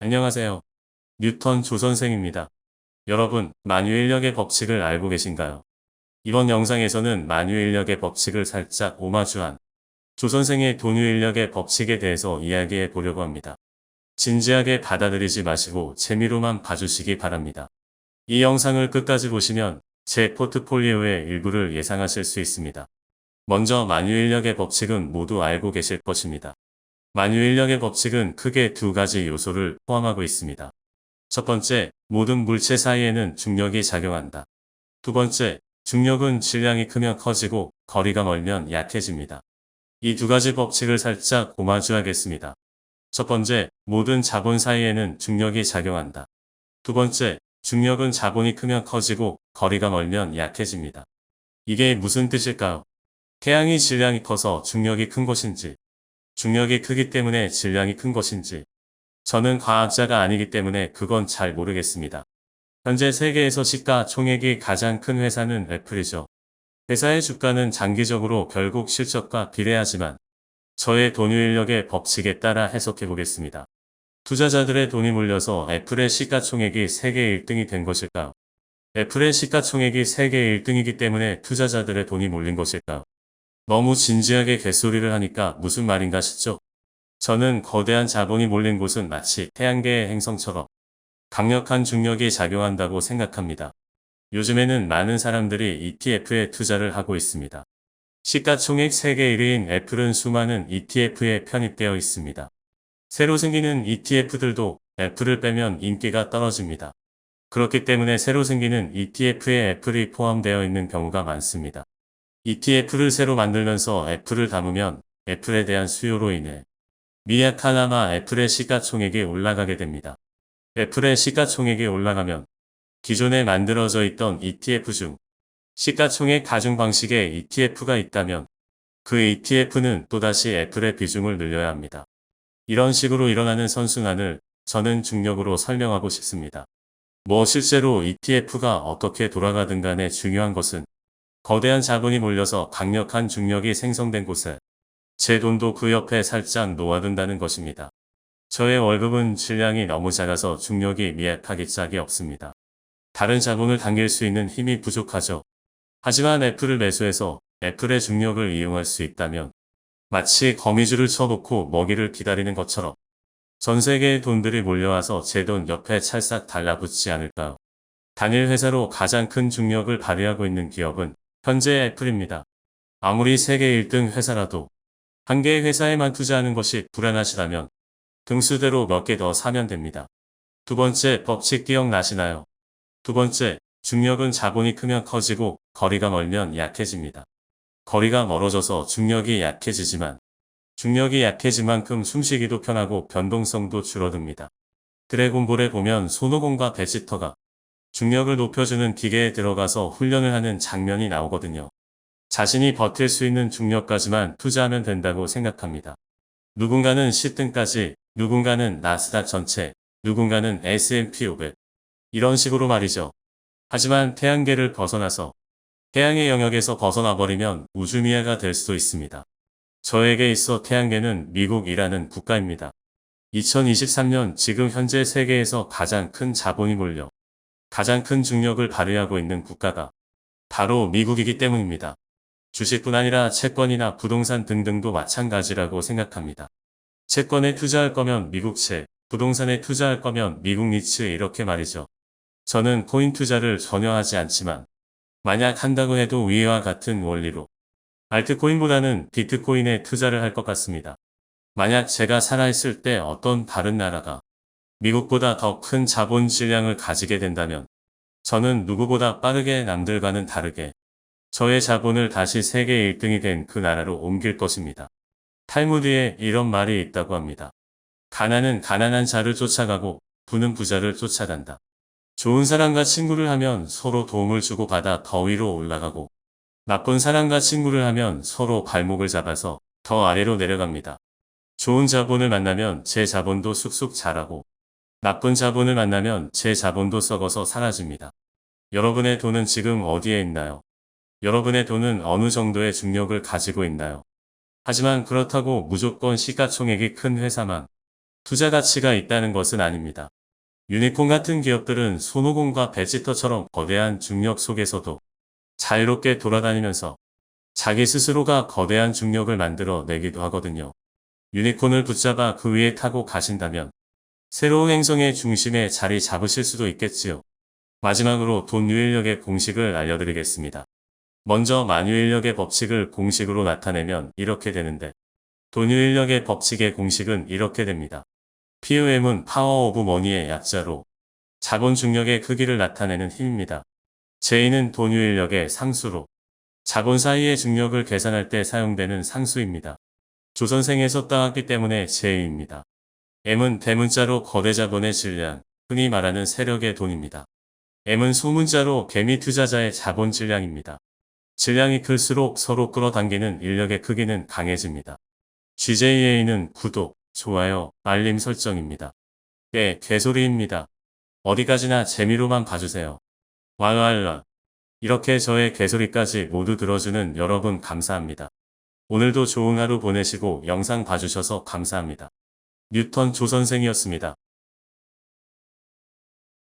안녕하세요. 뉴턴 조선생입니다. 여러분, 만유인력의 법칙을 알고 계신가요? 이번 영상에서는 만유인력의 법칙을 살짝 오마주한 조선생의 돈유인력의 법칙에 대해서 이야기해 보려고 합니다. 진지하게 받아들이지 마시고 재미로만 봐주시기 바랍니다. 이 영상을 끝까지 보시면 제 포트폴리오의 일부를 예상하실 수 있습니다. 먼저 만유인력의 법칙은 모두 알고 계실 것입니다. 만유인력의 법칙은 크게 두 가지 요소를 포함하고 있습니다. 첫 번째, 모든 물체 사이에는 중력이 작용한다. 두 번째, 중력은 질량이 크면 커지고 거리가 멀면 약해집니다. 이 두 가지 법칙을 살짝 오마주하겠습니다. 첫 번째, 모든 자본 사이에는 중력이 작용한다. 두 번째, 중력은 자본이 크면 커지고 거리가 멀면 약해집니다. 이게 무슨 뜻일까요? 태양이 질량이 커서 중력이 큰 것인지, 중력이 크기 때문에 질량이 큰 것인지, 저는 과학자가 아니기 때문에 그건 잘 모르겠습니다. 현재 세계에서 시가총액이 가장 큰 회사는 애플이죠. 회사의 주가는 장기적으로 결국 실적과 비례하지만 저의 돈유인력의 법칙에 따라 해석해 보겠습니다. 투자자들의 돈이 몰려서 애플의 시가총액이 세계 1등이 된 것일까요? 애플의 시가총액이 세계 1등이기 때문에 투자자들의 돈이 몰린 것일까요? 너무 진지하게 개소리를 하니까 무슨 말인가 싶죠? 저는 거대한 자본이 몰린 곳은 마치 태양계의 행성처럼 강력한 중력이 작용한다고 생각합니다. 요즘에는 많은 사람들이 ETF에 투자를 하고 있습니다. 시가총액 세계 1위인 애플은 수많은 ETF에 편입되어 있습니다. 새로 생기는 ETF들도 애플을 빼면 인기가 떨어집니다. 그렇기 때문에 새로 생기는 ETF에 애플이 포함되어 있는 경우가 많습니다. ETF를 새로 만들면서 애플을 담으면 애플에 대한 수요로 인해 미약하나마 애플의 시가총액이 올라가게 됩니다. 애플의 시가총액이 올라가면 기존에 만들어져 있던 ETF 중 시가총액 가중 방식의 ETF가 있다면 그 ETF는 또다시 애플의 비중을 늘려야 합니다. 이런 식으로 일어나는 선순환을 저는 중력으로 설명하고 싶습니다. 실제로 ETF가 어떻게 돌아가든 간에 중요한 것은 거대한 자본이 몰려서 강력한 중력이 생성된 곳에 제 돈도 그 옆에 살짝 놓아둔다는 것입니다. 저의 월급은 질량이 너무 작아서 중력이 미약하기 짝이 없습니다. 다른 자본을 당길 수 있는 힘이 부족하죠. 하지만 애플을 매수해서 애플의 중력을 이용할 수 있다면 마치 거미줄을 쳐놓고 먹이를 기다리는 것처럼 전 세계의 돈들이 몰려와서 제 돈 옆에 찰싹 달라붙지 않을까요? 단일 회사로 가장 큰 중력을 발휘하고 있는 기업은 현재 애플입니다. 아무리 세계 1등 회사라도 한 개의 회사에만 투자하는 것이 불안하시다면 등수대로 몇 개 더 사면 됩니다. 두 번째 법칙 기억나시나요? 두 번째, 중력은 자본이 크면 커지고 거리가 멀면 약해집니다. 거리가 멀어져서 중력이 약해지지만 중력이 약해진 만큼 숨쉬기도 편하고 변동성도 줄어듭니다. 드래곤볼에 보면 손오공과 베지터가 중력을 높여주는 기계에 들어가서 훈련을 하는 장면이 나오거든요. 자신이 버틸 수 있는 중력까지만 투자하면 된다고 생각합니다. 누군가는 10등까지, 누군가는 나스닥 전체, 누군가는 S&P 500. 이런 식으로 말이죠. 하지만 태양계를 벗어나서 태양의 영역에서 벗어나버리면 우주미아가 될 수도 있습니다. 저에게 있어 태양계는 미국이라는 국가입니다. 2023년 지금 현재 세계에서 가장 큰 자본이 몰려 가장 큰 중력을 발휘하고 있는 국가가 바로 미국이기 때문입니다. 주식뿐 아니라 채권이나 부동산 등등도 마찬가지라고 생각합니다. 채권에 투자할 거면 미국채, 부동산에 투자할 거면 미국 리츠 이렇게 말이죠. 저는 코인 투자를 전혀 하지 않지만 만약 한다고 해도 위와 같은 원리로 알트코인보다는 비트코인에 투자를 할 것 같습니다. 만약 제가 살아있을 때 어떤 다른 나라가 미국보다 더 큰 자본 질량을 가지게 된다면 저는 누구보다 빠르게 남들과는 다르게 저의 자본을 다시 세계 1등이 된 그 나라로 옮길 것입니다. 탈무드에 이런 말이 있다고 합니다. 가난은 가난한 자를 쫓아가고 부는 부자를 쫓아간다. 좋은 사람과 친구를 하면 서로 도움을 주고 받아 더 위로 올라가고 나쁜 사람과 친구를 하면 서로 발목을 잡아서 더 아래로 내려갑니다. 좋은 자본을 만나면 제 자본도 쑥쑥 자라고 나쁜 자본을 만나면 제 자본도 썩어서 사라집니다. 여러분의 돈은 지금 어디에 있나요? 여러분의 돈은 어느 정도의 중력을 가지고 있나요? 하지만 그렇다고 무조건 시가총액이 큰 회사만 투자 가치가 있다는 것은 아닙니다. 유니콘 같은 기업들은 손오공과 베지터처럼 거대한 중력 속에서도 자유롭게 돌아다니면서 자기 스스로가 거대한 중력을 만들어 내기도 하거든요. 유니콘을 붙잡아 그 위에 타고 가신다면 새로운 행성의 중심에 자리 잡으실 수도 있겠지요. 마지막으로 돈유인력의 공식을 알려드리겠습니다. 먼저 만유인력의 법칙을 공식으로 나타내면 이렇게 되는데, 돈유인력의 법칙의 공식은 이렇게 됩니다. POM은 파워 오브 머니의 약자로 자본 중력의 크기를 나타내는 힘입니다. J는 돈유인력의 상수로 자본 사이의 중력을 계산할 때 사용되는 상수입니다. 조선생에서 따왔기 때문에 J입니다. M은 대문자로 거대 자본의 질량, 흔히 말하는 세력의 돈입니다. M은 소문자로 개미 투자자의 자본 질량입니다. 질량이 클수록 서로 끌어당기는 인력의 크기는 강해집니다. GJA는 구독, 좋아요, 알림 설정입니다. 네, 개소리입니다. 어디까지나 재미로만 봐주세요. 왈왈라. 이렇게 저의 개소리까지 모두 들어주는 여러분 감사합니다. 오늘도 좋은 하루 보내시고 영상 봐주셔서 감사합니다. 뉴턴 조선생이었습니다.